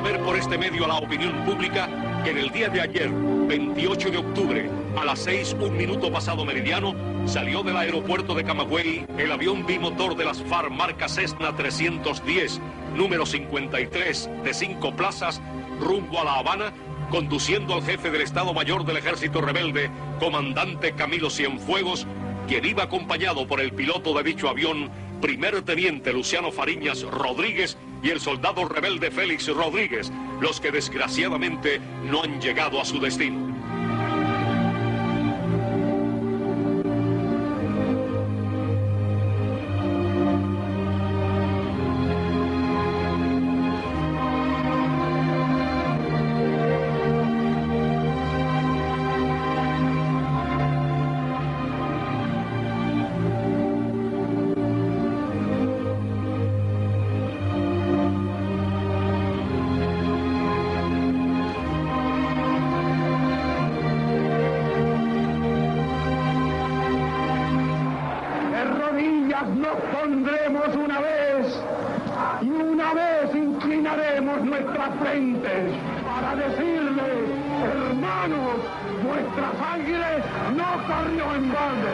saber por este medio a la opinión pública que en el día de ayer, 28 de octubre, a las 6:01 pasado meridiano, salió del aeropuerto de Camagüey el avión bimotor de las FARC marca Cessna 310, número 53, de 5 plazas, rumbo a La Habana, conduciendo al jefe del Estado Mayor del Ejército Rebelde, comandante Camilo Cienfuegos, quien iba acompañado por el piloto de dicho avión, primer teniente Luciano Fariñas Rodríguez, y el soldado rebelde Félix Rodríguez, los que desgraciadamente no han llegado a su destino. Nos pondremos una vez y una vez inclinaremos nuestras frentes para decirles, hermanos, vuestra sangre no corrió en balde.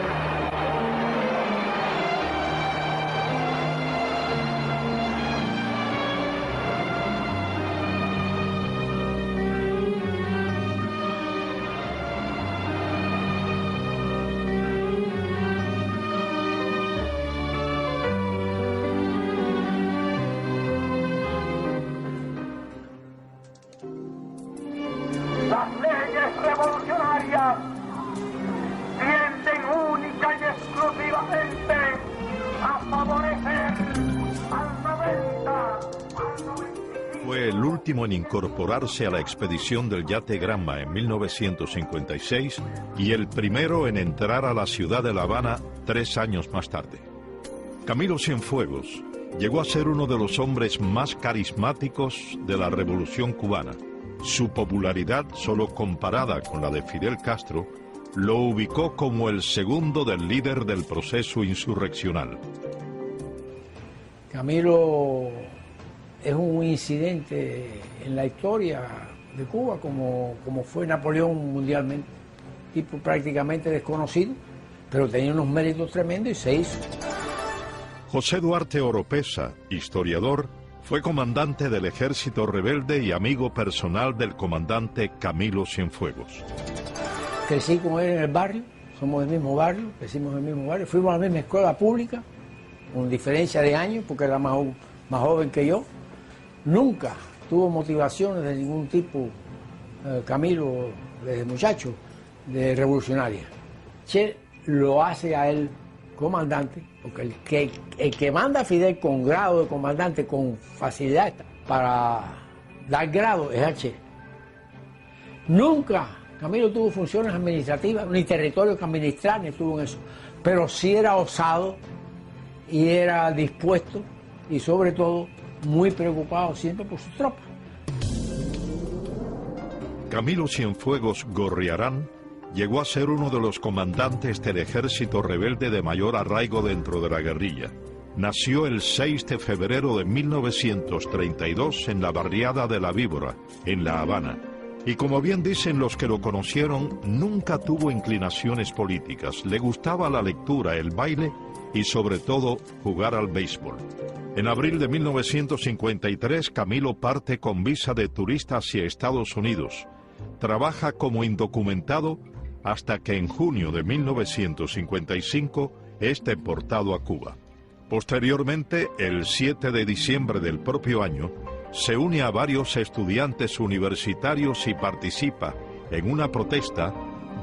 Las leyes revolucionarias tienden única y exclusivamente a favorecer al 90, al 95. Fue el último en incorporarse a la expedición del yate Granma en 1956 y el primero en entrar a la ciudad de La Habana 3 años más tarde. Camilo Cienfuegos llegó a ser uno de los hombres más carismáticos de la Revolución cubana. Su popularidad, solo comparada con la de Fidel Castro, lo ubicó como el segundo del líder del proceso insurreccional. Camilo es un incidente en la historia de Cuba, como fue Napoleón mundialmente. Tipo prácticamente desconocido, pero tenía unos méritos tremendos y se hizo. José Duarte Oropesa, historiador, fue comandante del ejército rebelde y amigo personal del comandante Camilo Cienfuegos. Crecí con él en el barrio, somos del mismo barrio, crecimos en el mismo barrio, fuimos a la misma escuela pública, con diferencia de años, porque era más joven que yo. Nunca tuvo motivaciones de ningún tipo, Camilo, desde muchacho, de revolucionaria. Che lo hace a él comandante, porque el que manda a Fidel con grado de comandante con facilidad para dar grado es al Che. Nunca Camilo tuvo funciones administrativas, ni territorio que administrar, ni tuvo en eso, pero sí era osado y era dispuesto y sobre todo muy preocupado siempre por sus tropas. Camilo Cienfuegos Gorriarán llegó a ser uno de los comandantes del ejército rebelde de mayor arraigo dentro de la guerrilla. Nació el 6 de febrero de 1932 en la barriada de La Víbora, en La Habana. Y como bien dicen los que lo conocieron, nunca tuvo inclinaciones políticas. Le gustaba la lectura, el baile y sobre todo jugar al béisbol. En abril de 1953, Camilo parte con visa de turista hacia Estados Unidos. Trabaja como indocumentado hasta que en junio de 1955 es deportado a Cuba. Posteriormente, el 7 de diciembre del propio año, se une a varios estudiantes universitarios y participa en una protesta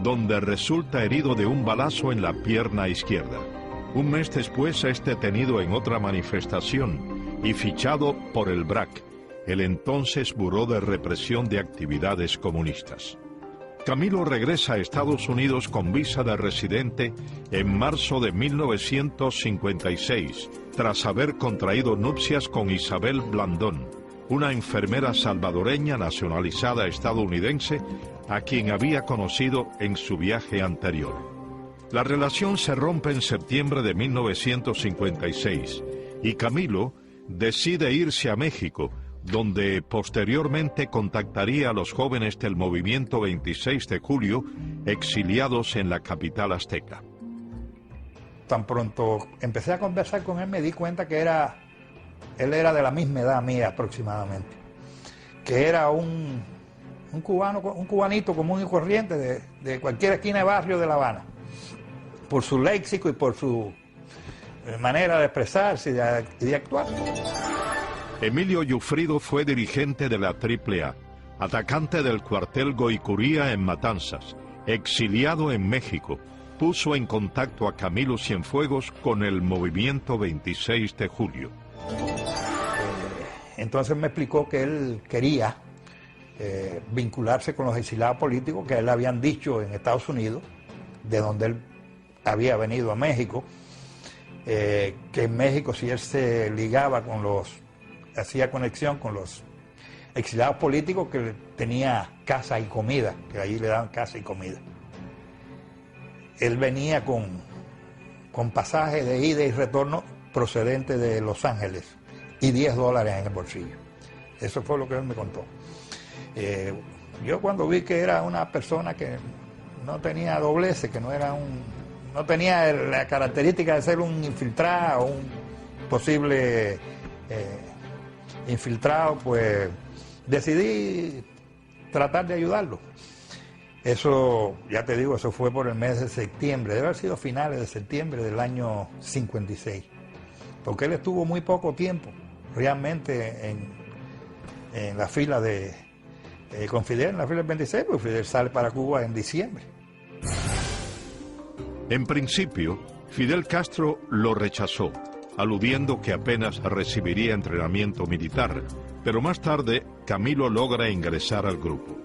donde resulta herido de un balazo en la pierna izquierda. Un mes después es detenido en otra manifestación y fichado por el BRAC, el entonces Buró de Represión de Actividades Comunistas. Camilo regresa a Estados Unidos con visa de residente en marzo de 1956, tras haber contraído nupcias con Isabel Blandón, una enfermera salvadoreña nacionalizada estadounidense a quien había conocido en su viaje anterior. La relación se rompe en septiembre de 1956 y Camilo decide irse a México, donde posteriormente contactaría a los jóvenes del movimiento 26 de julio exiliados en la capital azteca. Tan pronto empecé a conversar con él, me di cuenta que él era de la misma edad mía aproximadamente, que era un cubanito común y corriente de cualquier esquina de barrio de La Habana, por su léxico y por su manera de expresarse y de actuar. Emilio Yufrido fue dirigente de la AAA, atacante del cuartel Goicuría en Matanzas, exiliado en México. Puso en contacto a Camilo Cienfuegos con el movimiento 26 de julio. Entonces me explicó que él quería vincularse con los exiliados políticos que a él le habían dicho en Estados Unidos, de donde él había venido a México, que en México si él se ligaba hacía conexión con los exiliados políticos, que tenía casa y comida, que allí le daban casa y comida. Él venía con pasaje de ida y retorno procedente de Los Ángeles y $10 en el bolsillo. Eso fue lo que él me contó. Yo cuando vi que era una persona que no tenía dobleces, que no tenía la característica de ser un infiltrado, un posible infiltrado, pues decidí tratar de ayudarlo. Eso, ya te digo, eso fue por el mes de septiembre, debe haber sido finales de septiembre del año 56, porque él estuvo muy poco tiempo realmente en la fila con Fidel, en la fila del 26, porque Fidel sale para Cuba en diciembre. En principio, Fidel Castro lo rechazó, aludiendo que apenas recibiría entrenamiento militar, pero más tarde Camilo logra ingresar al grupo.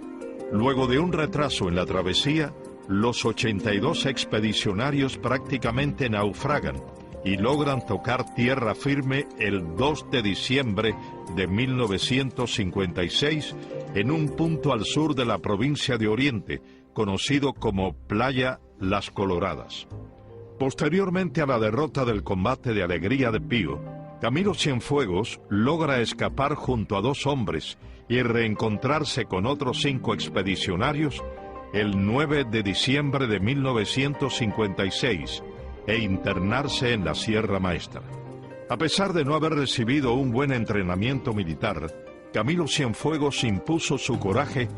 Luego de un retraso en la travesía, los 82 expedicionarios prácticamente naufragan y logran tocar tierra firme el 2 de diciembre de 1956 en un punto al sur de la provincia de Oriente, conocido como Playa Las Coloradas. Posteriormente a la derrota del combate de Alegría de Pío, Camilo Cienfuegos logra escapar junto a 2 hombres y reencontrarse con otros 5 expedicionarios el 9 de diciembre de 1956 e internarse en la Sierra Maestra. A pesar de no haber recibido un buen entrenamiento militar, Camilo Cienfuegos impuso su coraje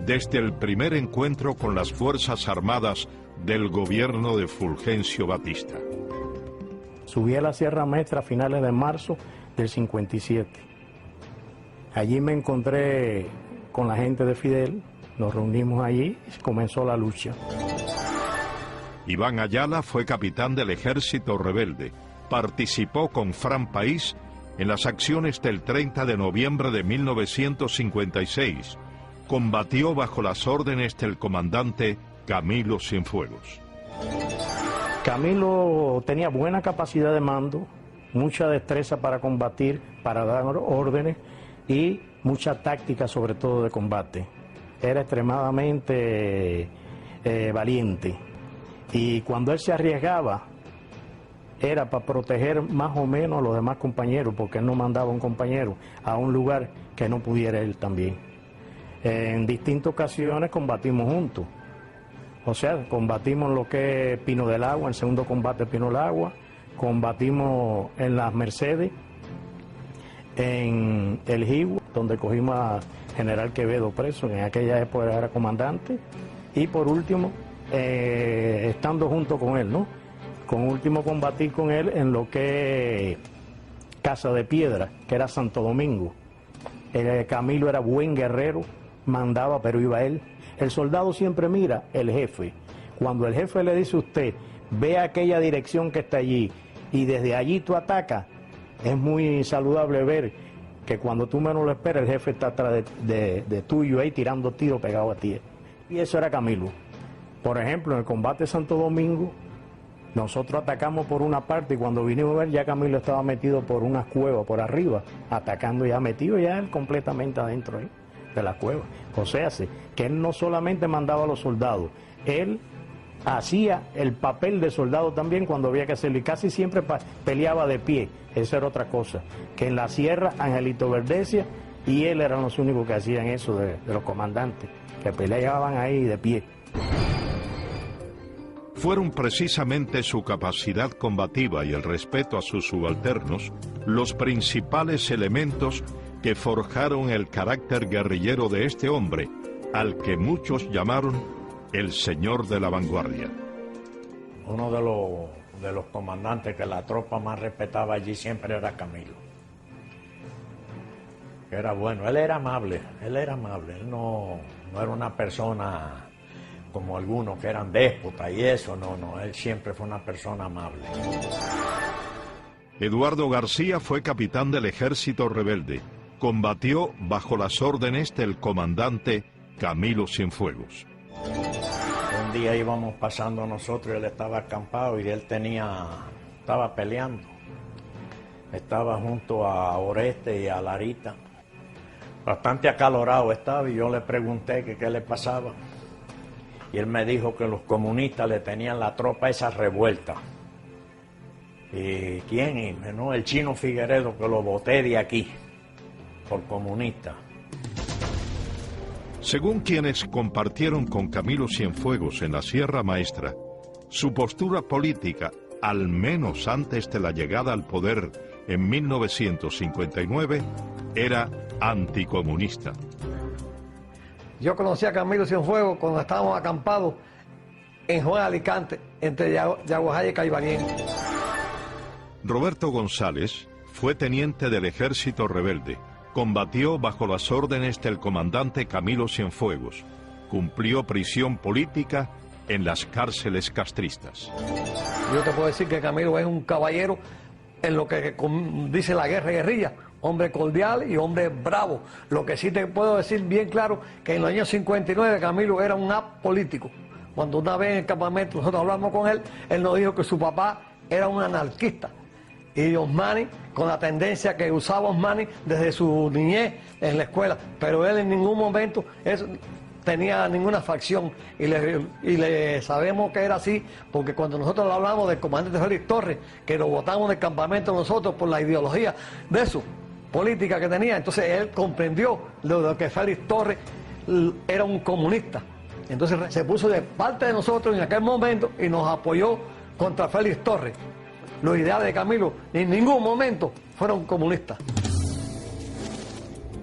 desde el primer encuentro con las Fuerzas Armadas del gobierno de Fulgencio Batista. Subí a la Sierra Maestra a finales de marzo del 57. Allí me encontré con la gente de Fidel, nos reunimos allí y comenzó la lucha. Iván Ayala fue capitán del ejército rebelde. Participó con Fran País en las acciones del 30 de noviembre de 1956. Combatió bajo las órdenes del comandante Camilo Cienfuegos. Camilo tenía buena capacidad de mando, mucha destreza para combatir, para dar órdenes y mucha táctica, sobre todo de combate. Era extremadamente valiente y cuando él se arriesgaba era para proteger más o menos a los demás compañeros, porque él no mandaba a un compañero a un lugar que no pudiera él también. En distintas ocasiones combatimos juntos. O sea, combatimos lo que es Pino del Agua, el segundo combate Pino del Agua, combatimos en las Mercedes, en el Jibo, donde cogimos a General Quevedo preso, en aquella época era comandante, y por último, estando junto con él, ¿no? Con último combatir con él en lo que es Casa de Piedra, que era Santo Domingo. Camilo era buen guerrero, mandaba, pero iba él. El soldado siempre mira el jefe. Cuando el jefe le dice a usted, ve aquella dirección que está allí y desde allí tú atacas, es muy saludable ver que cuando tú menos lo esperas, el jefe está atrás de tuyo ahí tirando tiros pegados a ti. Y eso era Camilo. Por ejemplo, en el combate de Santo Domingo, nosotros atacamos por una parte y cuando vinimos a ver ya Camilo estaba metido por unas cuevas por arriba, atacando ya, metido ya él completamente adentro ahí de la cueva. O sea, que él no solamente mandaba a los soldados, él hacía el papel de soldado también cuando había que hacerlo y casi siempre peleaba de pie. Esa era otra cosa, que en la sierra Angelito Verdecia y él eran los únicos que hacían eso de los comandantes, que peleaban ahí de pie. Fueron precisamente su capacidad combativa y el respeto a sus subalternos los principales elementos que forjaron el carácter guerrillero de este hombre, al que muchos llamaron el señor de la vanguardia. Uno de los comandantes que la tropa más respetaba allí siempre era Camilo. Era bueno, él era amable, él no era una persona como algunos que eran déspotas y eso, no, él siempre fue una persona amable. Eduardo García fue capitán del ejército rebelde. Combatió bajo las órdenes del comandante Camilo Cienfuegos. Un día íbamos pasando nosotros y él estaba acampado y él estaba peleando. Estaba junto a Oreste y a Larita. Bastante acalorado estaba y yo le pregunté que qué le pasaba. Y él me dijo que los comunistas le tenían la tropa esa revuelta. ¿Y quién? Y no, el Chino Figueredo, que lo boté de aquí, por comunista. Según quienes compartieron con Camilo Cienfuegos en la Sierra Maestra, su postura política, al menos antes de la llegada al poder en 1959, era anticomunista. Yo conocí a Camilo Cienfuegos cuando estábamos acampados en Juan Alicante, entre Yaguajay y Caibaguén. Roberto González fue teniente del ejército rebelde. Combatió bajo las órdenes del comandante Camilo Cienfuegos. Cumplió prisión política en las cárceles castristas. Yo te puedo decir que Camilo es un caballero en lo que dice la guerra y guerrilla. Hombre cordial y hombre bravo. Lo que sí te puedo decir bien claro, que en los años 59 Camilo era un apolítico. Cuando una vez en el campamento nosotros hablamos con él, él nos dijo que su papá era un anarquista. Y Osmani, con la tendencia que usaba Osmani desde su niñez en la escuela, pero él en ningún momento tenía ninguna facción y le sabemos que era así, porque cuando nosotros hablamos del comandante Félix Torres, que lo botamos del campamento nosotros por la ideología de eso, política que tenía, entonces él comprendió lo que Félix Torres era un comunista. Entonces se puso de parte de nosotros en aquel momento y nos apoyó contra Félix Torres. Los ideales de Camilo en ningún momento fueron comunistas.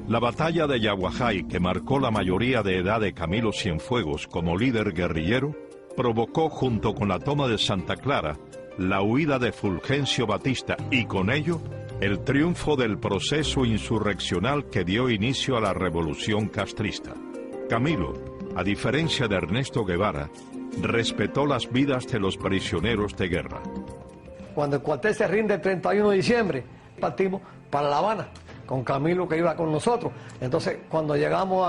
La batalla de Yaguajay, que marcó la mayoría de edad de Camilo Cienfuegos como líder guerrillero, provocó, junto con la toma de Santa Clara, la huida de Fulgencio Batista y con ello el triunfo del proceso insurreccional que dio inicio a la revolución castrista. Camilo, a diferencia de Ernesto Guevara, respetó las vidas de los prisioneros de guerra. Cuando el cuartel se rinde el 31 de diciembre, partimos para La Habana, con Camilo que iba con nosotros. Entonces, cuando llegamos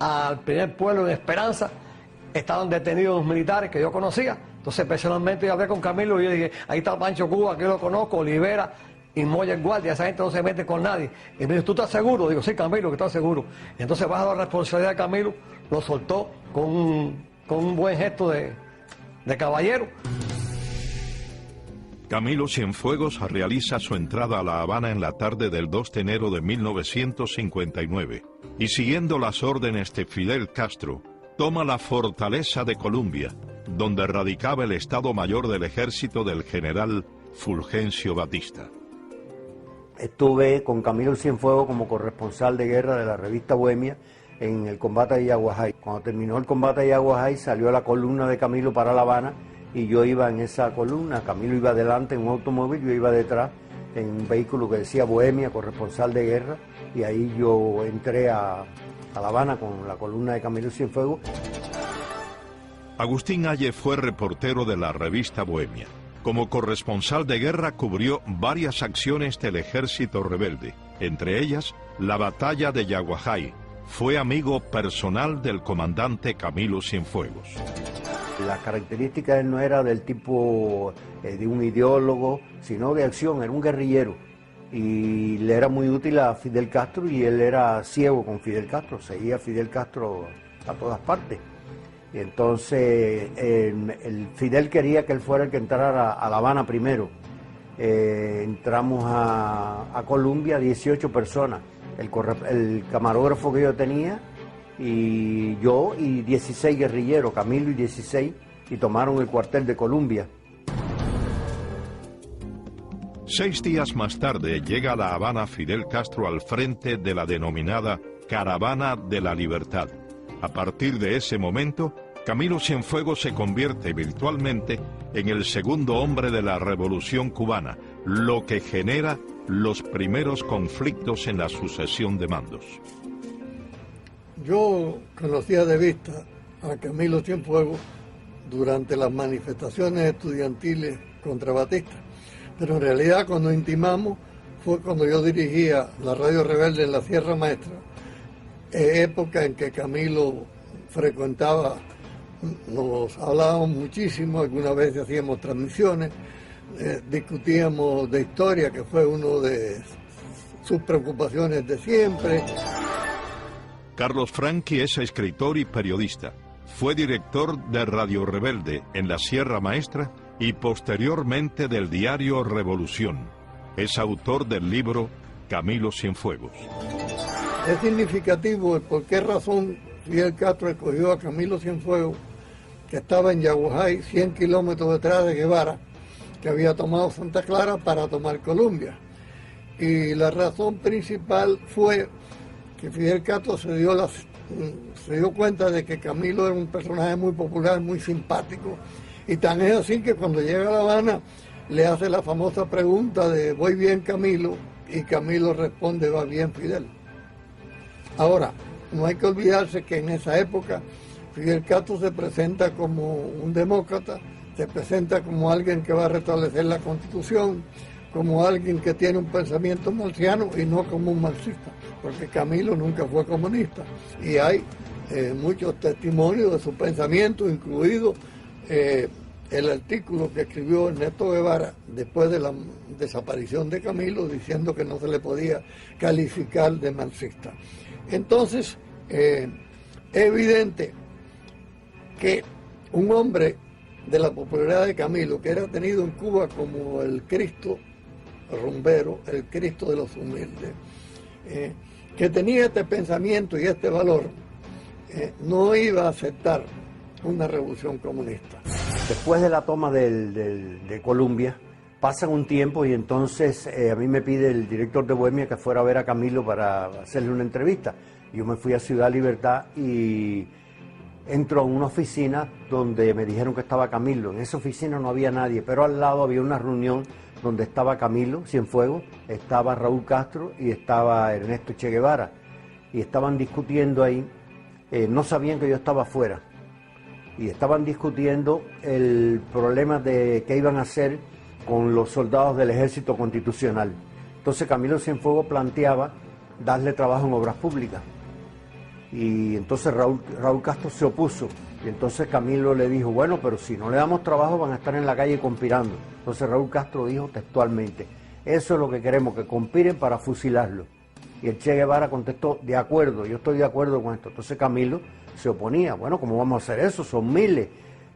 al primer pueblo de Esperanza, estaban detenidos los militares que yo conocía. Entonces, personalmente, yo hablé con Camilo y yo dije, ahí está Pancho Cuba, que yo lo conozco, Olivera y Moya el guardia, esa gente no se mete con nadie. Y me dijo, ¿tú estás seguro? Digo, sí, Camilo, que estás seguro. Entonces, bajo la responsabilidad de Camilo, lo soltó con un buen gesto de caballero. Camilo Cienfuegos realiza su entrada a La Habana en la tarde del 2 de enero de 1959 y, siguiendo las órdenes de Fidel Castro, toma la fortaleza de Columbia, donde radicaba el Estado Mayor del Ejército del general Fulgencio Batista. Estuve con Camilo Cienfuegos como corresponsal de guerra de la revista Bohemia en el combate de Yaguajay. Cuando terminó el combate de Yaguajay, salió la columna de Camilo para La Habana y yo iba en esa columna. Camilo iba adelante en un automóvil, yo iba detrás en un vehículo que decía Bohemia, corresponsal de guerra, y ahí yo entré a La Habana con la columna de Camilo Cienfuegos. Agustín Halle fue reportero de la revista Bohemia. Como corresponsal de guerra cubrió varias acciones del ejército rebelde, entre ellas la batalla de Yaguajay. Fue amigo personal del comandante Camilo Cienfuegos. La característica de él no era del tipo de un ideólogo, sino de acción, era un guerrillero. Y le era muy útil a Fidel Castro y él era ciego con Fidel Castro, seguía a Fidel Castro a todas partes. Y entonces el Fidel quería que él fuera el que entrara a La Habana primero. Entramos a Colombia 18 personas el camarógrafo que yo tenía, y yo y 16 guerrilleros, Camilo y 16, y tomaron el cuartel de Columbia. 6 días más tarde llega a La Habana Fidel Castro al frente de la denominada Caravana de la Libertad. A partir de ese momento, Camilo Cienfuegos se convierte virtualmente en el segundo hombre de la Revolución cubana, lo que genera los primeros conflictos en la sucesión de mandos. Yo conocía de vista a Camilo Cienfuegos durante las manifestaciones estudiantiles contra Batista, pero en realidad cuando intimamos fue cuando yo dirigía la Radio Rebelde en la Sierra Maestra, época en que Camilo frecuentaba, nos hablábamos muchísimo, algunas veces hacíamos transmisiones, discutíamos de historia, que fue una de sus preocupaciones de siempre. Carlos Franqui es escritor y periodista. Fue director de Radio Rebelde en la Sierra Maestra y posteriormente del diario Revolución. Es autor del libro Camilo Cienfuegos. Es significativo el por qué razón Fidel Castro escogió a Camilo Cienfuegos, que estaba en Yaguajay, 100 kilómetros detrás de Guevara, que había tomado Santa Clara para tomar Columbia. Y la razón principal fue que Fidel Castro se dio cuenta de que Camilo era un personaje muy popular, muy simpático, y tan es así que cuando llega a La Habana le hace la famosa pregunta de ¿voy bien, Camilo? Y Camilo responde ¿va bien, Fidel? Ahora, no hay que olvidarse que en esa época Fidel Castro se presenta como un demócrata, se presenta como alguien que va a restablecer la Constitución, como alguien que tiene un pensamiento marxiano y no como un marxista, porque Camilo nunca fue comunista. Y hay muchos testimonios de su pensamiento, incluido el artículo que escribió Ernesto Guevara después de la desaparición de Camilo, diciendo que no se le podía calificar de marxista. Entonces, es evidente que un hombre de la popularidad de Camilo, que era tenido en Cuba como el Cristo rumbero, el Cristo de los humildes, que tenía este pensamiento y este valor, no iba a aceptar una revolución comunista. Después de la toma de Columbia, pasan un tiempo y entonces a mí me pide el director de Bohemia que fuera a ver a Camilo para hacerle una entrevista. Yo me fui a Ciudad Libertad y entro a una oficina donde me dijeron que estaba Camilo. En esa oficina no había nadie, pero al lado había una reunión donde estaba Camilo Cienfuegos, estaba Raúl Castro y estaba Ernesto Che Guevara. Y estaban discutiendo ahí, no sabían que yo estaba afuera. Y estaban discutiendo el problema de qué iban a hacer con los soldados del Ejército Constitucional. Entonces Camilo Cienfuegos planteaba darle trabajo en obras públicas. Y entonces Raúl Castro se opuso. Y entonces Camilo le dijo, bueno, pero si no le damos trabajo van a estar en la calle conspirando. Entonces Raúl Castro dijo textualmente, eso es lo que queremos, que conspiren para fusilarlo. Y el Che Guevara contestó, de acuerdo, yo estoy de acuerdo con esto. Entonces Camilo se oponía, bueno, ¿cómo vamos a hacer eso? Son miles.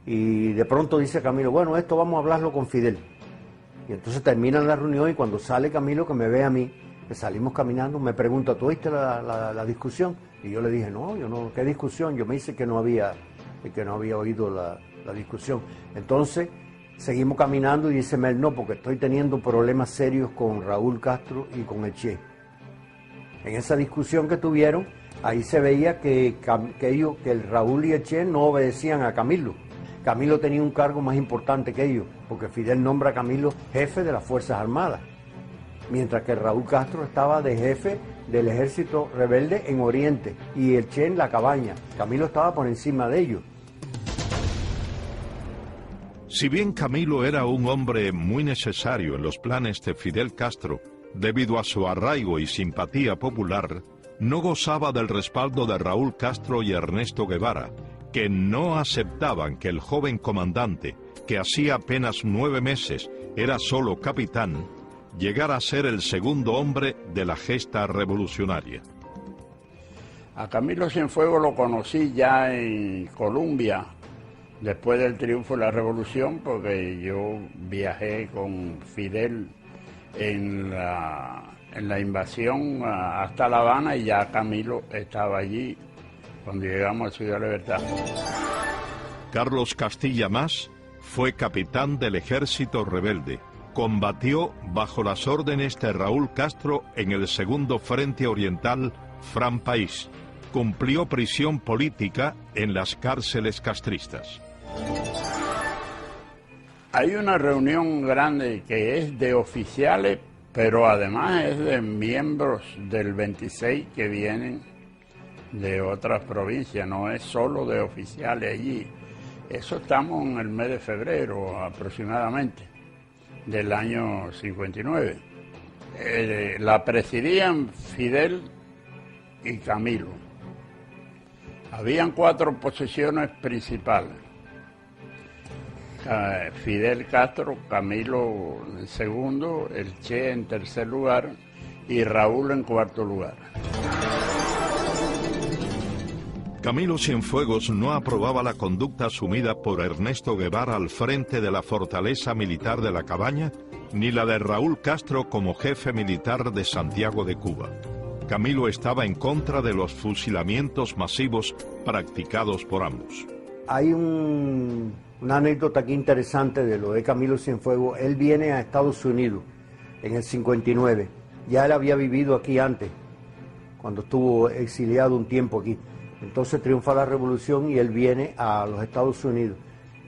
Y de pronto dice Camilo, bueno, esto vamos a hablarlo con Fidel. Y entonces terminan la reunión y cuando sale Camilo, que me ve a mí, que salimos caminando, me pregunta, ¿tú oíste la discusión? Y yo le dije, no, yo no, ¿qué discusión? Yo me dice que no había oído la discusión. Entonces seguimos caminando y dice Mel, no, porque estoy teniendo problemas serios con Raúl Castro y con el Che. En esa discusión que tuvieron, ahí se veía que el Raúl y el Che no obedecían a Camilo. Camilo tenía un cargo más importante que ellos, porque Fidel nombra a Camilo jefe de las Fuerzas Armadas, mientras que Raúl Castro estaba de jefe del Ejército Rebelde en Oriente y el Che en la cabaña. Camilo estaba por encima de ellos. Si bien Camilo era un hombre muy necesario en los planes de Fidel Castro, debido a su arraigo y simpatía popular, no gozaba del respaldo de Raúl Castro y Ernesto Guevara, que no aceptaban que el joven comandante, que hacía apenas 9 meses era solo capitán, llegara a ser el segundo hombre de la gesta revolucionaria. A Camilo Cienfuegos lo conocí ya en Colombia, después del triunfo de la revolución, porque yo viajé con Fidel en en la invasión hasta La Habana, y ya Camilo estaba allí cuando llegamos a Ciudad Libertad. Carlos Castilla Mas fue capitán del ejército rebelde. Combatió bajo las órdenes de Raúl Castro en el segundo Frente Oriental Fran País. Cumplió prisión política en las cárceles castristas. Hay una reunión grande que es de oficiales, pero además es de miembros del 26 que vienen de otras provincias, no es solo de oficiales allí. Eso estamos en el mes de febrero aproximadamente del año 59. La presidían Fidel y Camilo. Habían 4 posiciones principales. Fidel Castro, Camilo en segundo, el Che en tercer lugar y Raúl en cuarto lugar. Camilo Cienfuegos no aprobaba la conducta asumida por Ernesto Guevara al frente de la fortaleza militar de La Cabaña, ni la de Raúl Castro como jefe militar de Santiago de Cuba. Camilo estaba en contra de los fusilamientos masivos practicados por ambos. Hay una anécdota aquí interesante de lo de Camilo Cienfuegos. Él viene a Estados Unidos en el 59. Ya él había vivido aquí antes, cuando estuvo exiliado un tiempo aquí. Entonces triunfa la revolución y él viene a los Estados Unidos.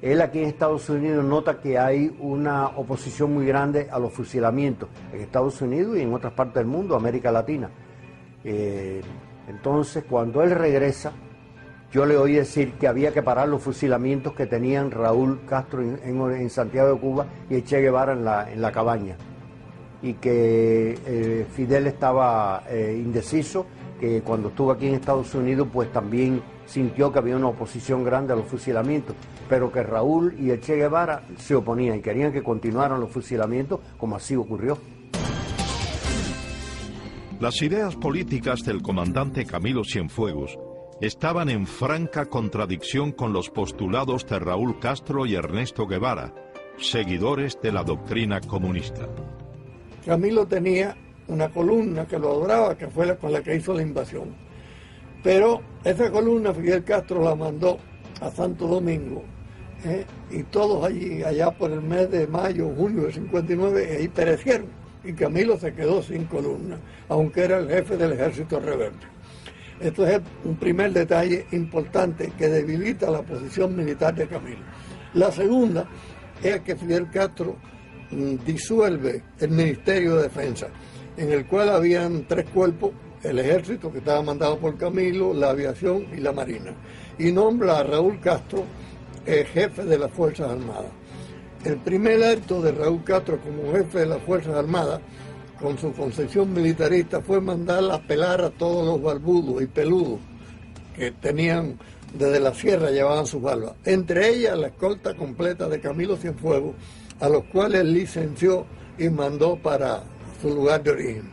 Él aquí en Estados Unidos nota que hay una oposición muy grande a los fusilamientos en Estados Unidos y en otras partes del mundo, América Latina. Entonces, cuando él regresa, yo le oí decir que había que parar los fusilamientos que tenían Raúl Castro en Santiago de Cuba y Che Guevara en la Cabaña. Y que Fidel estaba indeciso, que cuando estuvo aquí en Estados Unidos pues también sintió que había una oposición grande a los fusilamientos, pero que Raúl y el Che Guevara se oponían y querían que continuaran los fusilamientos, como así ocurrió. Las ideas políticas del comandante Camilo Cienfuegos estaban en franca contradicción con los postulados de Raúl Castro y Ernesto Guevara, seguidores de la doctrina comunista. Camilo tenía una columna que lo adoraba, que fue con la que hizo la invasión. Pero esa columna Fidel Castro la mandó a Santo Domingo, y todos allá por el mes de mayo, junio del 59, ahí perecieron. Y Camilo se quedó sin columna, aunque era el jefe del ejército rebelde. Esto es un primer detalle importante que debilita la posición militar de Camilo. La segunda es que Fidel Castro disuelve el Ministerio de Defensa, en el cual habían 3 cuerpos: el ejército, que estaba mandado por Camilo, la aviación y la marina, y nombra a Raúl Castro jefe de las Fuerzas Armadas. El primer acto de Raúl Castro como jefe de las Fuerzas Armadas, con su concepción militarista, fue mandar a pelar a todos los barbudos y peludos que tenían desde la sierra, llevaban sus barbas, entre ellas la escolta completa de Camilo Cienfuegos, a los cuales licenció y mandó para su lugar de origen.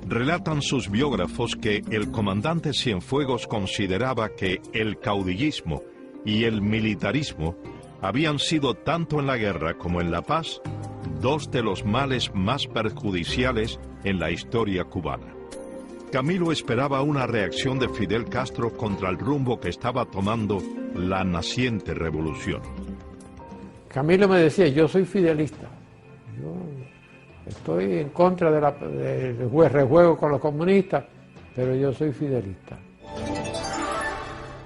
Relatan sus biógrafos que el comandante Cienfuegos consideraba que el caudillismo y el militarismo habían sido, tanto en la guerra como en la paz, 2 de los males más perjudiciales en la historia cubana. Camilo esperaba una reacción de Fidel Castro contra el rumbo que estaba tomando la naciente revolución. Camilo me decía: yo soy fidelista, yo estoy en contra del rejuego con los comunistas, pero yo soy fidelista.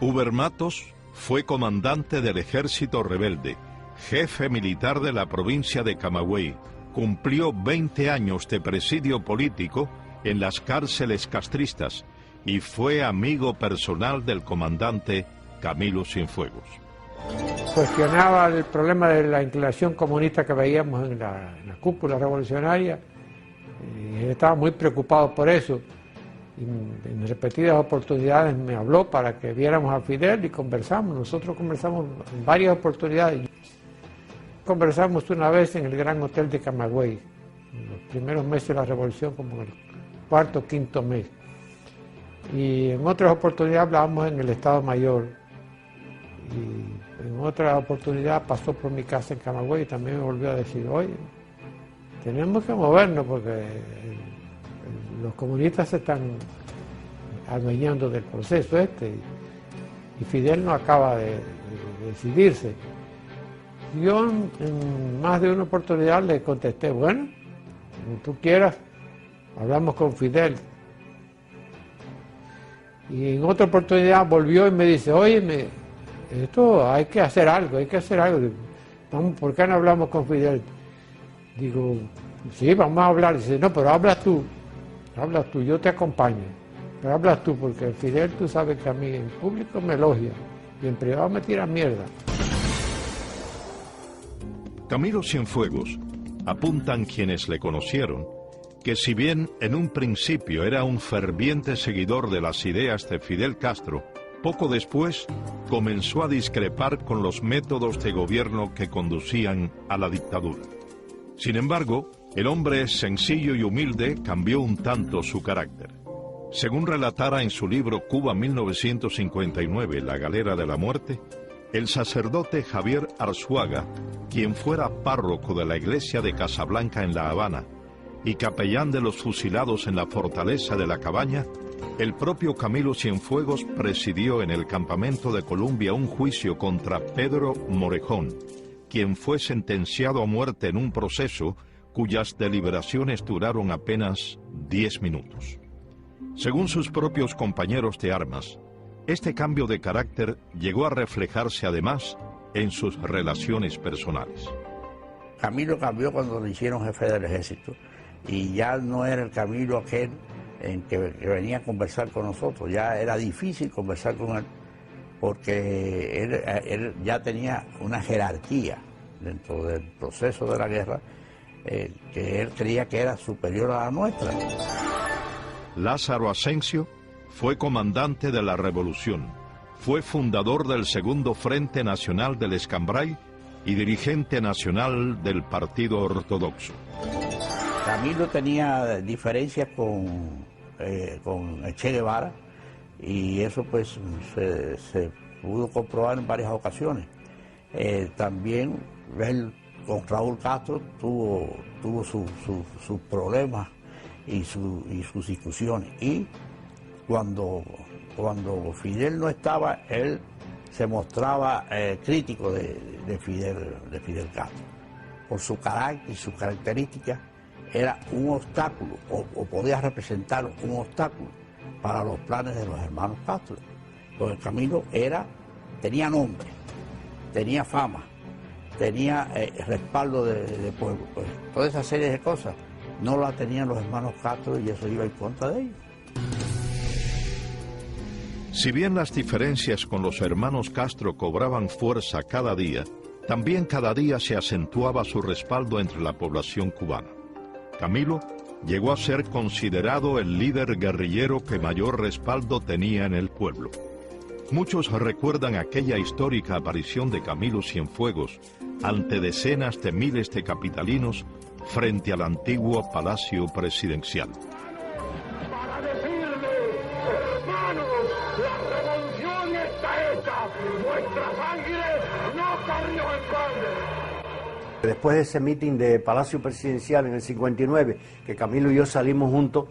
Uber Matos fue comandante del ejército rebelde, jefe militar de la provincia de Camagüey. Cumplió 20 años de presidio político en las cárceles castristas y fue amigo personal del comandante Camilo Cienfuegos. Cuestionaba el problema de la inclinación comunista que veíamos en la cúpula revolucionaria, y él estaba muy preocupado por eso. Y en repetidas oportunidades me habló para que viéramos a Fidel y conversamos. Nosotros conversamos en varias oportunidades. Conversamos una vez en el Gran Hotel de Camagüey, en los primeros meses de la revolución, como en el 4º o 5º mes. Y en otras oportunidades hablábamos en el Estado Mayor. Y en otra oportunidad pasó por mi casa en Camagüey y también me volvió a decir: oye, tenemos que movernos porque los comunistas se están adueñando del proceso y Fidel no acaba de decidirse. Yo en más de una oportunidad le contesté, bueno, como tú quieras, hablamos con Fidel. Y en otra oportunidad volvió y me dice, oye, esto hay que hacer algo, Vamos, ¿por qué no hablamos con Fidel? Digo, sí, vamos a hablar. Dice, no, pero hablas tú, yo te acompaño. Pero hablas tú, porque Fidel, tú sabes que a mí en público me elogia y en privado me tira mierda. Camilo Cienfuegos, apuntan quienes le conocieron, que si bien en un principio era un ferviente seguidor de las ideas de Fidel Castro, poco después comenzó a discrepar con los métodos de gobierno que conducían a la dictadura. Sin embargo, el hombre sencillo y humilde cambió un tanto su carácter. Según relatara en su libro Cuba 1959, La Galera de la Muerte, el sacerdote Javier Arzuaga, quien fuera párroco de la iglesia de Casablanca en La Habana y capellán de los fusilados en la fortaleza de La Cabaña, el propio Camilo Cienfuegos presidió en el campamento de Colombia un juicio contra Pedro Morejón, quien fue sentenciado a muerte en un proceso cuyas deliberaciones duraron apenas 10 minutos. Según sus propios compañeros de armas, este cambio de carácter llegó a reflejarse además en sus relaciones personales. Camilo cambió cuando lo hicieron jefe del ejército y ya no era el Camilo aquel en que venía a conversar con nosotros, ya era difícil conversar con él porque él ya tenía una jerarquía dentro del proceso de la guerra que él creía que era superior a la nuestra. Lázaro Asensio fue comandante de la Revolución, fue fundador del Segundo Frente Nacional del Escambray y dirigente nacional del Partido Ortodoxo. Camilo tenía diferencias con Che Guevara y eso pues se pudo comprobar en varias ocasiones. También él con Raúl Castro tuvo sus problemas y sus discusiones. Y cuando Fidel no estaba, él se mostraba crítico de Fidel Castro. Por su carácter y sus características, era un obstáculo, o podía representar un obstáculo para los planes de los hermanos Castro. Porque Camilo tenía nombre, tenía fama, tenía respaldo de pueblo. Pues, toda esa serie de cosas no la tenían los hermanos Castro y eso iba en contra de ellos. Si bien las diferencias con los hermanos Castro cobraban fuerza cada día, también cada día se acentuaba su respaldo entre la población cubana. Camilo llegó a ser considerado el líder guerrillero que mayor respaldo tenía en el pueblo. Muchos recuerdan aquella histórica aparición de Camilo Cienfuegos ante decenas de miles de capitalinos frente al antiguo Palacio Presidencial. Para decirle, hermanos, la revolución está hecha, nuestra sangre no corrió en balde. Después de ese mitin de Palacio Presidencial en el 59, que Camilo y yo salimos juntos,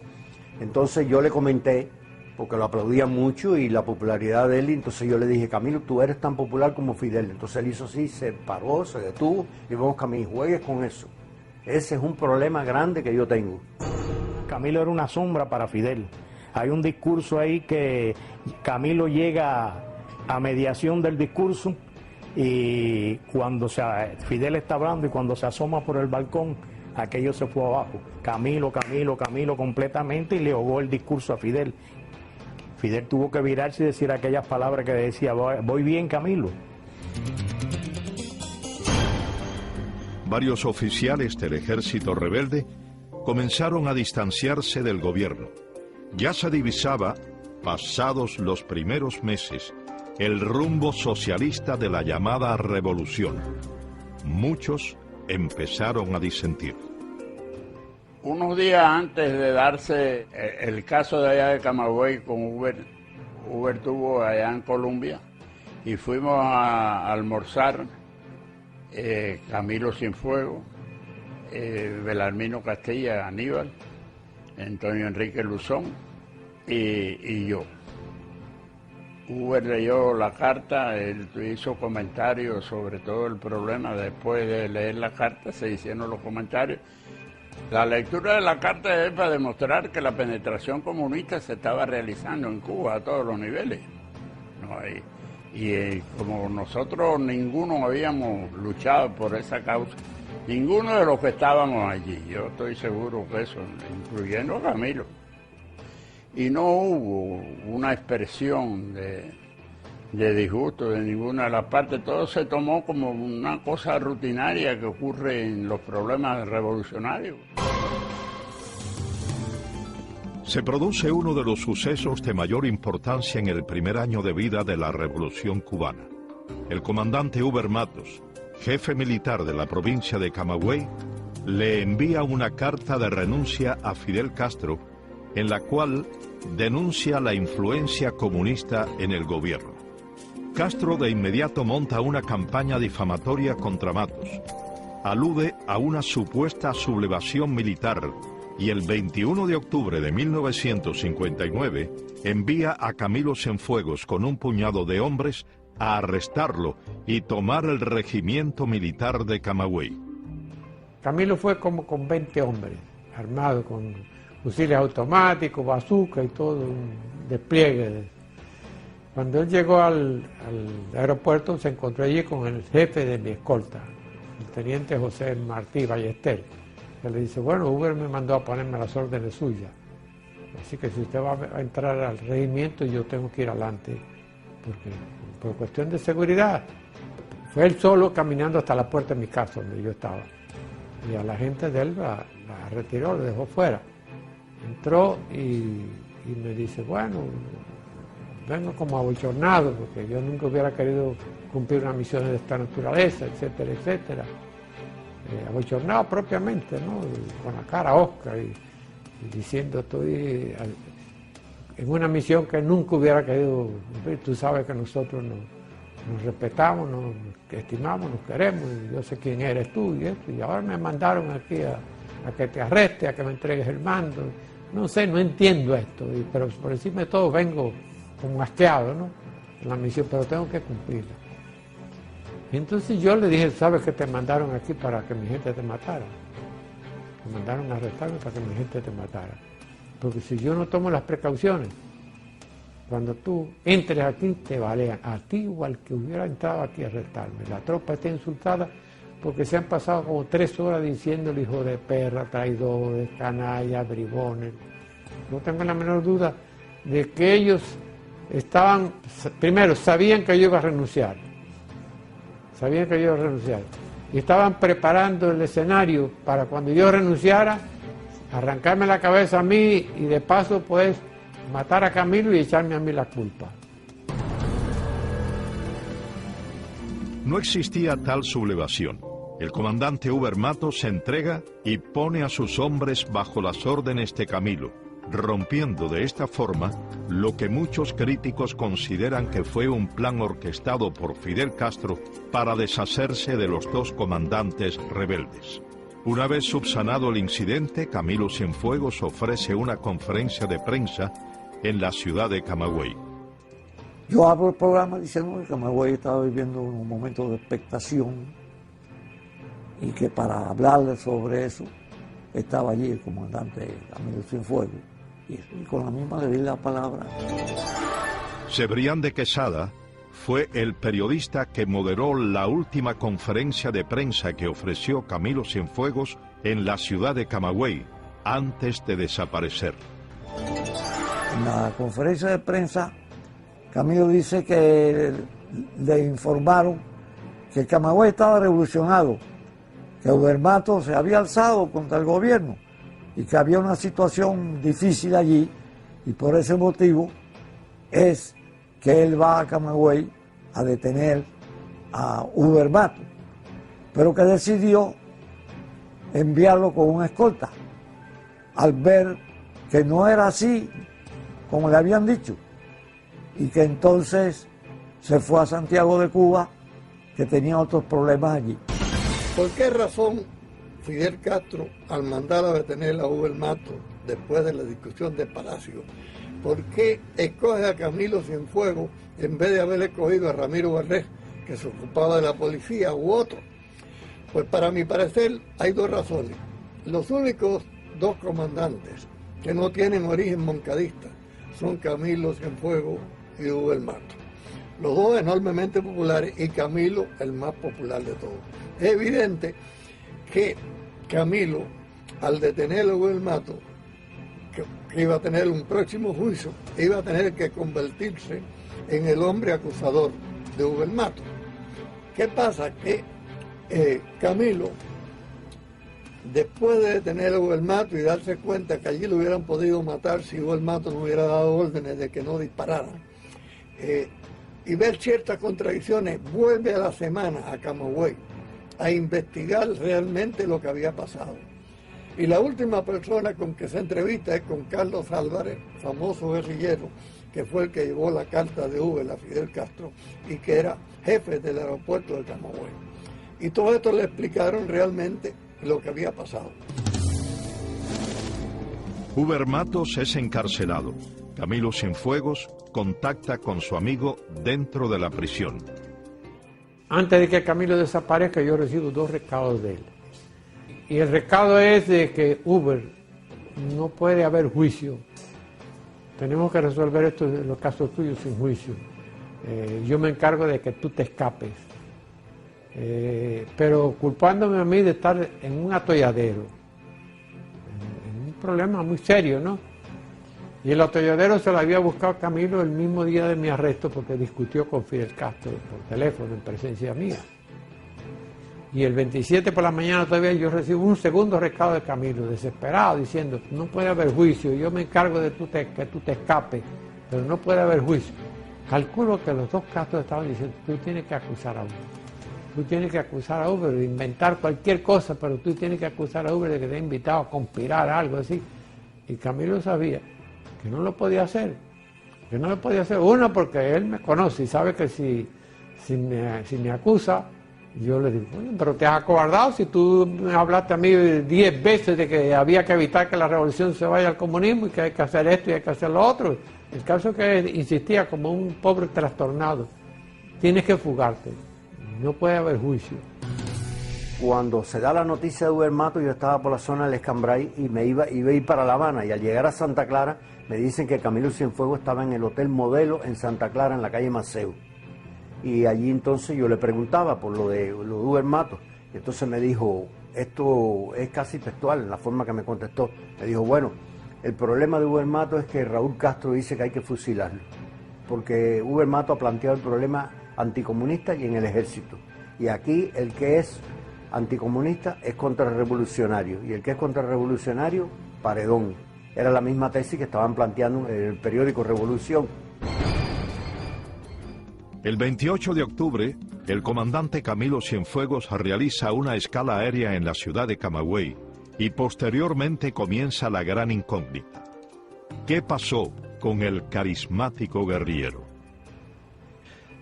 entonces yo le comenté, porque lo aplaudía mucho y la popularidad de él, y entonces yo le dije, Camilo, tú eres tan popular como Fidel. Entonces él hizo así, se paró, se detuvo, y vamos, Camilo, juegues con eso. Ese es un problema grande que yo tengo. Camilo era una sombra para Fidel. Hay un discurso ahí que Camilo llega a mediación del discurso y cuando Fidel está hablando y cuando se asoma por el balcón, aquello se fue abajo. Camilo completamente y le ahogó el discurso a Fidel. Fidel tuvo que virarse y decir aquellas palabras que decía, voy bien, Camilo. Varios oficiales del ejército rebelde comenzaron a distanciarse del gobierno. Ya se divisaba, pasados los primeros meses, el rumbo socialista de la llamada revolución. Muchos empezaron a disentir. Unos días antes de darse el caso de allá de Camagüey con Huber tuvo allá en Colombia, y fuimos a almorzar Camilo Cienfuegos, Belarmino Castilla Aníbal, Antonio Enrique Luzón y yo. Huber leyó la carta, él hizo comentarios sobre todo el problema. Después de leer la carta se hicieron los comentarios. La lectura de la carta es para demostrar que la penetración comunista se estaba realizando en Cuba a todos los niveles, ¿no? Como nosotros ninguno habíamos luchado por esa causa, ninguno de los que estábamos allí, yo estoy seguro que eso, incluyendo a Camilo. Y no hubo una expresión de disgusto de ninguna de las partes, todo se tomó como una cosa rutinaria que ocurre en los problemas revolucionarios. Se produce uno de los sucesos de mayor importancia en el primer año de vida de la Revolución Cubana. El comandante Huber Matos, jefe militar de la provincia de Camagüey, le envía una carta de renuncia a Fidel Castro, en la cual denuncia la influencia comunista en el gobierno. Castro de inmediato monta una campaña difamatoria contra Matos. Alude a una supuesta sublevación militar y el 21 de octubre de 1959 envía a Camilo Cienfuegos con un puñado de hombres a arrestarlo y tomar el regimiento militar de Camagüey. Camilo fue como con 20 hombres, armados con fusiles automáticos, bazooka y todo un despliegue. Cuando él llegó al aeropuerto se encontró allí con el jefe de mi escolta, el teniente José Martí Ballester, que le dice, bueno, Huber me mandó a ponerme las órdenes suyas, así que si usted va a entrar al regimiento yo tengo que ir adelante, porque por cuestión de seguridad. Fue él solo caminando hasta la puerta de mi casa donde yo estaba, y a la gente de él la retiró, la dejó fuera. Entró y me dice, bueno, vengo como abochornado, porque yo nunca hubiera querido cumplir una misión de esta naturaleza, etcétera, etcétera. Abochornado propiamente, ¿no? Con la cara osca y diciendo, estoy en una misión que nunca hubiera querido cumplir. Tú sabes que nosotros nos respetamos, nos estimamos, nos queremos, y yo sé quién eres tú y esto, y ahora me mandaron aquí a que te arreste, a que me entregues el mando. No sé, no entiendo esto, pero por encima de todo vengo como asqueado, ¿no? En la misión, pero tengo que cumplirla. Y entonces yo le dije, ¿sabes que te mandaron aquí para que mi gente te matara? Me mandaron a arrestarme para que mi gente te matara. Porque si yo no tomo las precauciones, cuando tú entres aquí te balean, a ti o al que hubiera entrado aquí a arrestarme. La tropa está insultada porque se han pasado como 3 horas diciéndole hijo de perra, traidores, canallas, bribones. No tengo la menor duda de que ellos estaban, primero, sabían que yo iba a renunciar. Sabían que yo iba a renunciar. Y estaban preparando el escenario para cuando yo renunciara, arrancarme la cabeza a mí y de paso, pues, matar a Camilo y echarme a mí la culpa. No existía tal sublevación. El comandante Huber Matos se entrega y pone a sus hombres bajo las órdenes de Camilo, rompiendo de esta forma lo que muchos críticos consideran que fue un plan orquestado por Fidel Castro para deshacerse de los 2 comandantes rebeldes. Una vez subsanado el incidente, Camilo Cienfuegos ofrece una conferencia de prensa en la ciudad de Camagüey. Yo abro el programa diciendo que Camagüey estaba viviendo un momento de expectación y que para hablarle sobre eso estaba allí el comandante Camilo Cienfuegos y con la misma le di la palabra. Cebrián de Quesada fue el periodista que moderó la última conferencia de prensa que ofreció Camilo Cienfuegos en la ciudad de Camagüey antes de desaparecer. En la conferencia de prensa, Camilo dice que le informaron que Camagüey estaba revolucionado, que Huber Matos se había alzado contra el gobierno y que había una situación difícil allí, y por ese motivo es que él va a Camagüey a detener a Huber Matos, pero que decidió enviarlo con una escolta al ver que no era así como le habían dicho, y que entonces se fue a Santiago de Cuba, que tenía otros problemas allí. ¿Por qué razón Fidel Castro, al mandar a detener a Hugo el Mato, después de la discusión de Palacio, ¿por qué escoge a Camilo Cienfuegos en vez de haber escogido a Ramiro Barrés, que se ocupaba de la policía, u otro? Pues para mi parecer hay dos razones. Los únicos dos comandantes que no tienen origen moncadista son Camilo Cienfuegos y Hugo el Mato. Los dos enormemente populares y Camilo el más popular de todos. Es evidente que Camilo, al detener a Hugo el Mato, que iba a tener un próximo juicio, iba a tener que convertirse en el hombre acusador de Hugo el Mato. ¿Qué pasa? Que Camilo, después de detener a Hugo el Mato y darse cuenta que allí lo hubieran podido matar si Hugo el Mato no hubiera dado órdenes de que no dispararan, y ver ciertas contradicciones, vuelve a la semana a Camagüey a investigar realmente lo que había pasado. Y la última persona con que se entrevista es con Carlos Álvarez, famoso guerrillero, que fue el que llevó la carta de Hugo a Fidel Castro y que era jefe del aeropuerto de Camagüey. Y todo esto le explicaron realmente lo que había pasado. Hugo Matos es encarcelado. Camilo Cienfuegos contacta con su amigo dentro de la prisión. Antes de que Camilo desaparezca, yo recibo 2 recados de él. Y el recado es de que Uber, no puede haber juicio. Tenemos que resolver esto en los casos tuyos sin juicio. Yo me encargo de que tú te escapes. Pero culpándome a mí de estar en un atolladero, en un problema muy serio, ¿no? Y el atolladero se lo había buscado Camilo el mismo día de mi arresto porque discutió con Fidel Castro por teléfono en presencia mía. Y el 27 por la mañana todavía yo recibo un segundo recado de Camilo, desesperado, diciendo, no puede haber juicio, yo me encargo de que tú te escapes, pero no puede haber juicio. Calculo que los dos Castros estaban diciendo, tú tienes que acusar a Uber. Tú tienes que acusar a Uber de inventar cualquier cosa, pero tú tienes que acusar a Uber de que te ha invitado a conspirar, algo así. Y Camilo sabía que no lo podía hacer, que no lo podía hacer. Uno, porque él me conoce y sabe que si me acusa, yo le digo, bueno, pero te has acobardado si tú me hablaste a mí 10 veces de que había que evitar que la revolución se vaya al comunismo y que hay que hacer esto y hay que hacer lo otro. El caso es que insistía como un pobre trastornado. Tienes que fugarte, no puede haber juicio. Cuando se da la noticia de Hugo Mato, yo estaba por la zona del Escambray y me iba a ir para La Habana, y al llegar a Santa Clara me dicen que Camilo Cienfuegos estaba en el Hotel Modelo en Santa Clara, en la calle Maceo. Y allí entonces yo le preguntaba por lo de Hugo Mato, y entonces me dijo, esto es casi textual en la forma que me contestó, me dijo, bueno, el problema de Hugo Mato es que Raúl Castro dice que hay que fusilarlo, porque Hugo Mato ha planteado el problema anticomunista y en el ejército, y aquí el que es anticomunista es contrarrevolucionario, y el que es contrarrevolucionario, paredón. Era la misma tesis que estaban planteando en el periódico Revolución. El 28 de octubre, el comandante Camilo Cienfuegos realiza una escala aérea en la ciudad de Camagüey y posteriormente comienza la gran incógnita. ¿Qué pasó con el carismático guerrillero?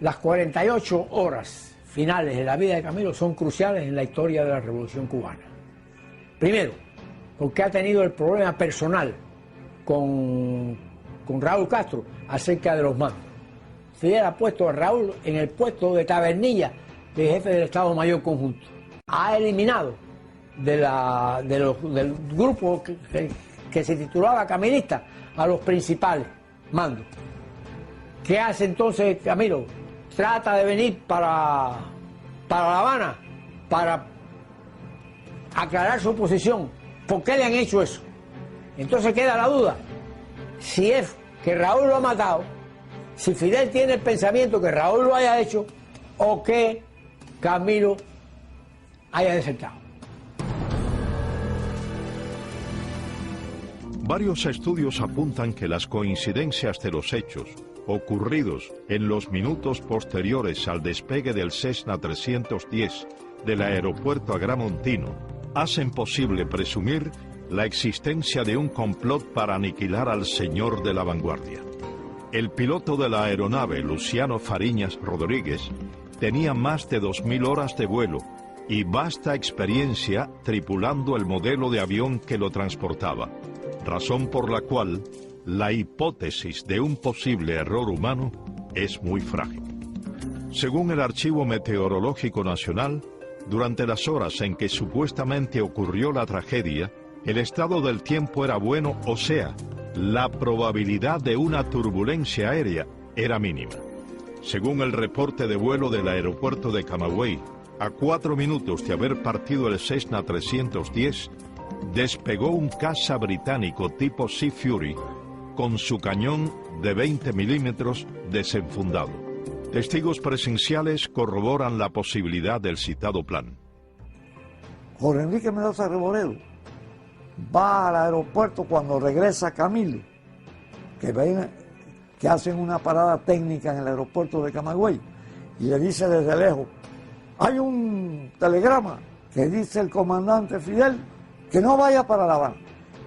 Las 48 horas finales de la vida de Camilo son cruciales en la historia de la Revolución Cubana. Primero, porque ha tenido el problema personal con Raúl Castro acerca de los mandos. Fidel ha puesto a Raúl en el puesto de tabernilla de jefe del Estado Mayor Conjunto. Ha eliminado del grupo que se titulaba caminista a los principales mandos. ¿Qué hace entonces Camilo? Trata de venir para La Habana para aclarar su posición. ¿Por qué le han hecho eso? Entonces queda la duda si es que Raúl lo ha matado, si Fidel tiene el pensamiento que Raúl lo haya hecho o que Camilo haya desertado. Varios estudios apuntan que las coincidencias de los hechos ocurridos en los minutos posteriores al despegue del Cessna 310 del aeropuerto Agramontino hacen posible presumir la existencia de un complot para aniquilar al señor de la vanguardia. El piloto de la aeronave, Luciano Fariñas Rodríguez, tenía más de 2000 horas de vuelo y vasta experiencia tripulando el modelo de avión que lo transportaba, razón por la cual la hipótesis de un posible error humano es muy frágil. Según el Archivo Meteorológico Nacional, durante las horas en que supuestamente ocurrió la tragedia, el estado del tiempo era bueno, o sea, la probabilidad de una turbulencia aérea era mínima. Según el reporte de vuelo del aeropuerto de Camagüey, a 4 minutos de haber partido el Cessna 310, despegó un caza británico tipo Sea Fury con su cañón de 20 milímetros desenfundado. Testigos presenciales corroboran la posibilidad del citado plan. Jorge Enrique Mendoza Reboredo va al aeropuerto cuando regresa Camilo, que hacen una parada técnica en el aeropuerto de Camagüey, y le dice desde lejos: hay un telegrama que dice el comandante Fidel que no vaya para La Habana,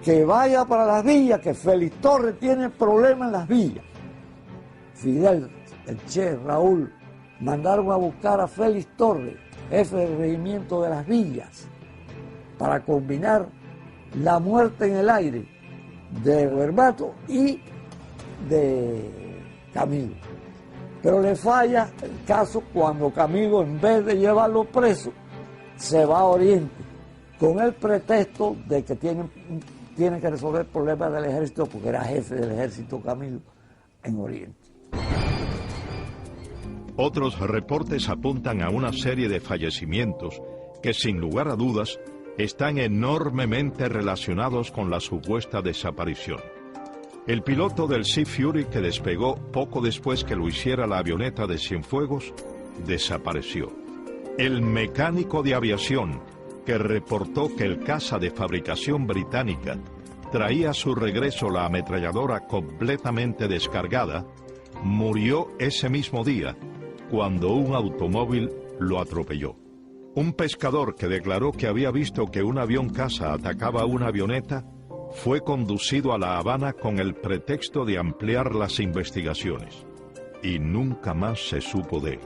que vaya para las villas, que Félix Torres tiene problemas en las villas. Fidel, el Che, Raúl, mandaron a buscar a Félix Torres, jefe del regimiento de las villas, para combinar la muerte en el aire de Huermato y de Camilo. Pero le falla el caso cuando Camilo, en vez de llevarlo preso, se va a Oriente, con el pretexto de que tiene que resolver problemas del ejército, porque era jefe del ejército Camilo en Oriente. Otros reportes apuntan a una serie de fallecimientos que, sin lugar a dudas, están enormemente relacionados con la supuesta desaparición. El piloto del Sea Fury, que despegó poco después que lo hiciera la avioneta de Cienfuegos, desapareció. El mecánico de aviación, que reportó que el caza de fabricación británica traía a su regreso la ametralladora completamente descargada, murió ese mismo día cuando un automóvil lo atropelló. Un pescador que declaró que había visto que un avión caza atacaba una avioneta fue conducido a La Habana con el pretexto de ampliar las investigaciones, y nunca más se supo de él.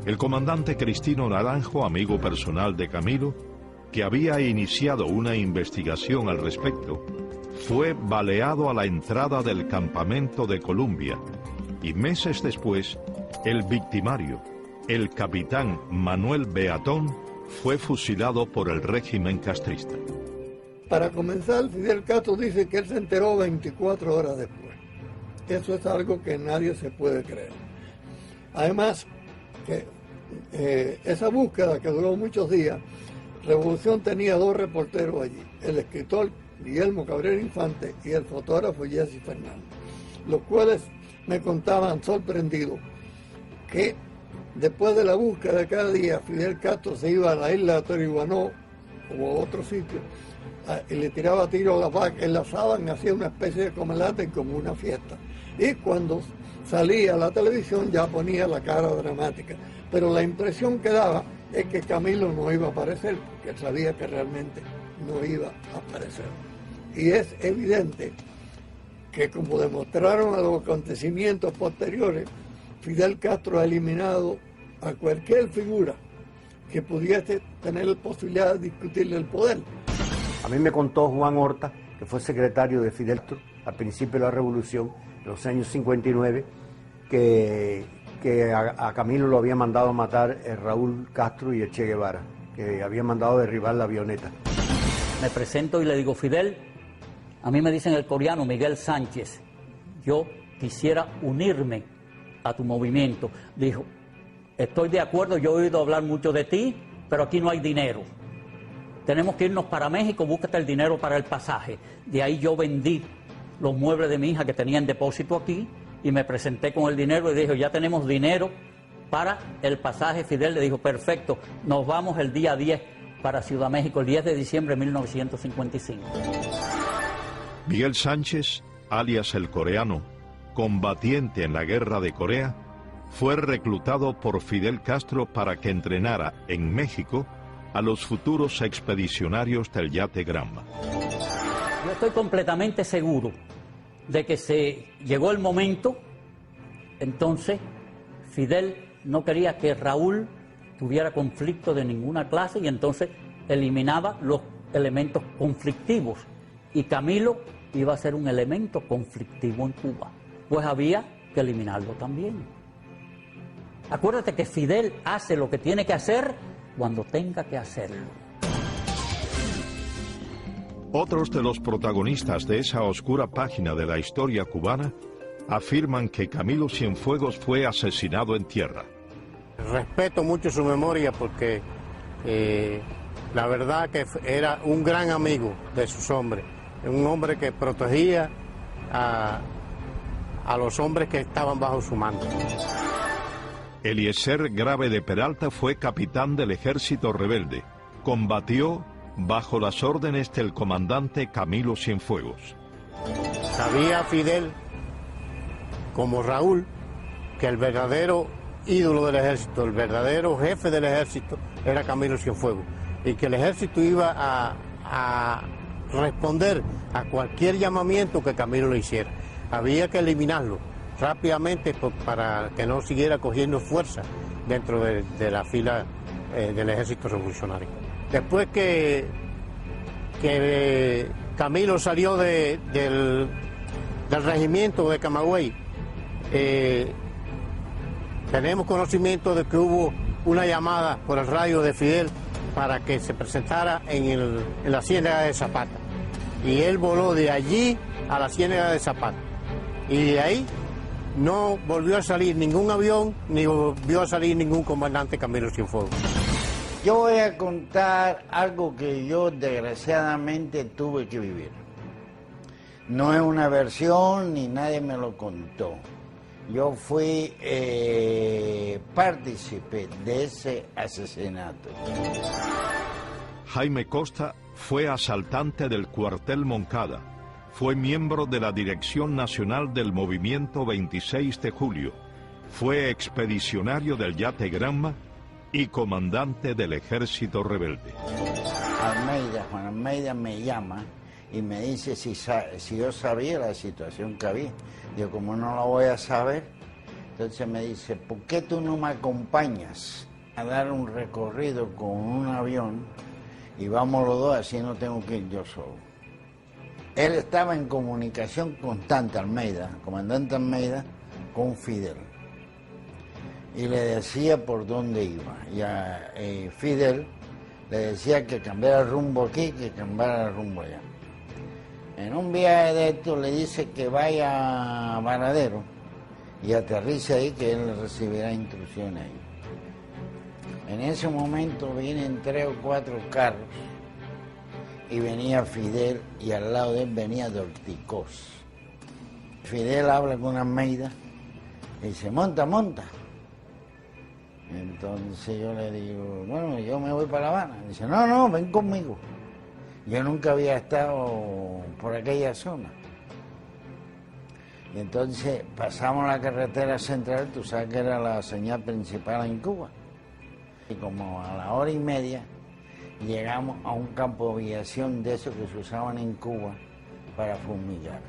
El comandante Cristino Naranjo, amigo personal de Camilo, que había iniciado una investigación al respecto, fue baleado a la entrada del campamento de Columbia, y meses después, el victimario, el capitán Manuel Beatón, fue fusilado por el régimen castrista. Para comenzar, Fidel Castro dice que él se enteró 24 horas después. Eso es algo que nadie se puede creer. Además, que esa búsqueda que duró muchos días, Revolución tenía 2 reporteros allí, el escritor Guillermo Cabrera Infante y el fotógrafo Jesse Fernández, los cuales me contaban sorprendidos que después de la búsqueda de cada día, Fidel Castro se iba a la isla de Torihuanó o a otro sitio y le tiraba tiros a las vacas, enlazaban, hacía una especie de comelate como una fiesta. Y cuando salía a la televisión ya ponía la cara dramática. Pero la impresión que daba es que Camilo no iba a aparecer, porque él sabía que realmente no iba a aparecer. Y es evidente que, como demostraron a los acontecimientos posteriores, Fidel Castro ha eliminado a cualquier figura que pudiese tener la posibilidad de discutirle el poder. A mí me contó Juan Horta, que fue secretario de Fidel Castro al principio de la Revolución, en los años 59, que a Camilo lo había mandado a matar el Raúl Castro y el Che Guevara, que había mandado derribar la avioneta. Me presento y le digo: Fidel, a mí me dicen el coreano Miguel Sánchez, yo quisiera unirme a tu movimiento. Dijo: estoy de acuerdo, yo he oído hablar mucho de ti, pero aquí no hay dinero. Tenemos que irnos para México, búscate el dinero para el pasaje. De ahí yo vendí los muebles de mi hija que tenía en depósito aquí y me presenté con el dinero y dijo: ya tenemos dinero para el pasaje. Fidel le dijo: perfecto, nos vamos el día 10 para Ciudad México, el 10 de diciembre de 1955. Miguel Sánchez, alias el coreano, combatiente en la guerra de Corea, fue reclutado por Fidel Castro para que entrenara en México a los futuros expedicionarios del yate Granma. Yo estoy completamente seguro de que se llegó el momento, entonces Fidel no quería que Raúl tuviera conflicto de ninguna clase, y entonces eliminaba los elementos conflictivos. Y Camilo iba a ser un elemento conflictivo en Cuba. Pues había que eliminarlo también. Acuérdate que Fidel hace lo que tiene que hacer cuando tenga que hacerlo. Otros de los protagonistas de esa oscura página de la historia cubana afirman que Camilo Cienfuegos fue asesinado en tierra. Respeto mucho su memoria porque la verdad que era un gran amigo de sus hombres, un hombre que protegía a los hombres que estaban bajo su mando. Eliezer Grave de Peralta fue capitán del ejército rebelde. Combatió bajo las órdenes del comandante Camilo Cienfuegos. Sabía Fidel, como Raúl, que el verdadero ídolo del ejército, el verdadero jefe del ejército era Camilo Cienfuegos, y que el ejército iba a responder a cualquier llamamiento que Camilo le hiciera. Había que eliminarlo rápidamente para que no siguiera cogiendo fuerza dentro de la fila del ejército revolucionario. Después que Camilo salió del regimiento de Camagüey, tenemos conocimiento de que hubo una llamada por el radio de Fidel para que se presentara en la Ciénaga de Zapata. Y él voló de allí a la Ciénaga de Zapata. Y de ahí no volvió a salir ningún avión, ni volvió a salir ningún comandante Camilo Cienfuegos. Yo voy a contar algo que yo desgraciadamente tuve que vivir. No es una versión ni nadie me lo contó. Yo fui partícipe de ese asesinato. Jaime Costa fue asaltante del cuartel Moncada. Fue miembro de la Dirección Nacional del Movimiento 26 de Julio. Fue expedicionario del yate Granma y comandante del ejército rebelde. Juan Almeida me llama y me dice si yo sabía la situación que había. Yo, como no la voy a saber, entonces me dice, ¿por qué tú no me acompañas a dar un recorrido con un avión y vamos los dos, así no tengo que ir yo solo? Él estaba en comunicación constante, Almeida, comandante Almeida, con Fidel. Y le decía por dónde iba. Y a Fidel le decía que cambiara el rumbo aquí, que cambiara el rumbo allá. En un viaje de esto le dice que vaya a Varadero y aterrice ahí, que él recibirá instrucciones ahí. En ese momento vienen 3 o 4 carros y venía Fidel y al lado de él venía Dorticós. Fidel habla con Almeida y dice, monta. Entonces yo le digo, bueno, yo me voy para La Habana. Dice, no, ven conmigo. Yo nunca había estado por aquella zona. Y entonces pasamos la carretera central, tú sabes que era la señal principal en Cuba. Y como a la 1:30 llegamos a un campo de aviación de esos que se usaban en Cuba para fumigar.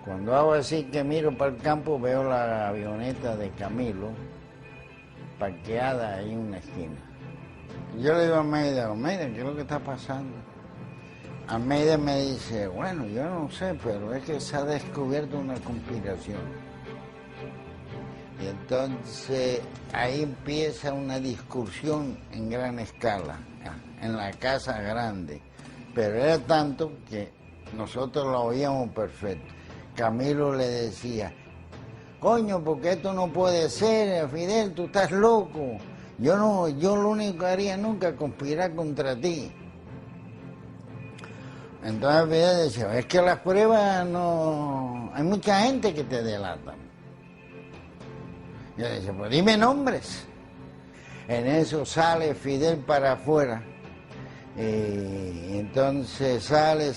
Cuando hago así que miro para el campo, veo la avioneta de Camilo parqueada ahí en una esquina. Yo le digo a Almeida, ¿qué es lo que está pasando? Almeida me dice, bueno, yo no sé, pero es que se ha descubierto una conspiración. Y entonces ahí empieza una discusión en gran escala, en la Casa Grande. Pero era tanto que nosotros lo oíamos perfecto. Camilo le decía, coño, porque esto no puede ser, Fidel, tú estás loco. Yo lo único que haría nunca es conspirar contra ti. Entonces Fidel decía, es que las pruebas no... Hay mucha gente que te delata. Yo decía, pues dime nombres. En eso sale Fidel para afuera. Y entonces sale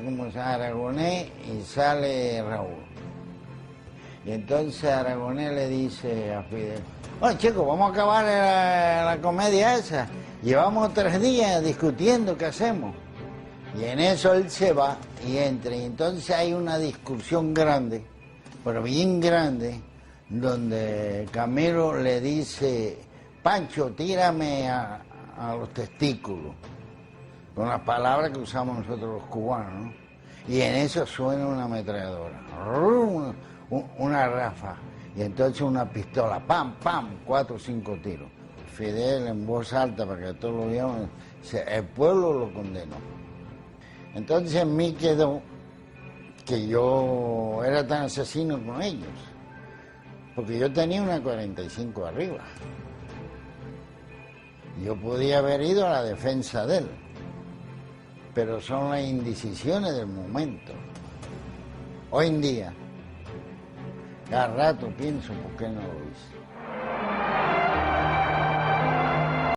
como se llama, Aragonés, y sale Raúl. Y entonces Aragonés le dice a Fidel, bueno chicos, vamos a acabar la comedia esa. Llevamos 3 días discutiendo qué hacemos. Y en eso él se va y entra. Y entonces hay una discusión grande, pero bien grande, donde Camilo le dice, Pancho, tírame a los testículos, con las palabras que usamos nosotros los cubanos, ¿no? Y en eso suena una ametralladora, una ráfaga, y entonces una pistola, pam, pam, 4 o 5 tiros. Fidel en voz alta para que todos lo vieran, el pueblo lo condenó. Entonces en mí quedó que yo era tan asesino con ellos, porque yo tenía una 45 arriba. Yo podía haber ido a la defensa de él, pero son las indecisiones del momento. Hoy en día, cada rato pienso por qué no lo hice.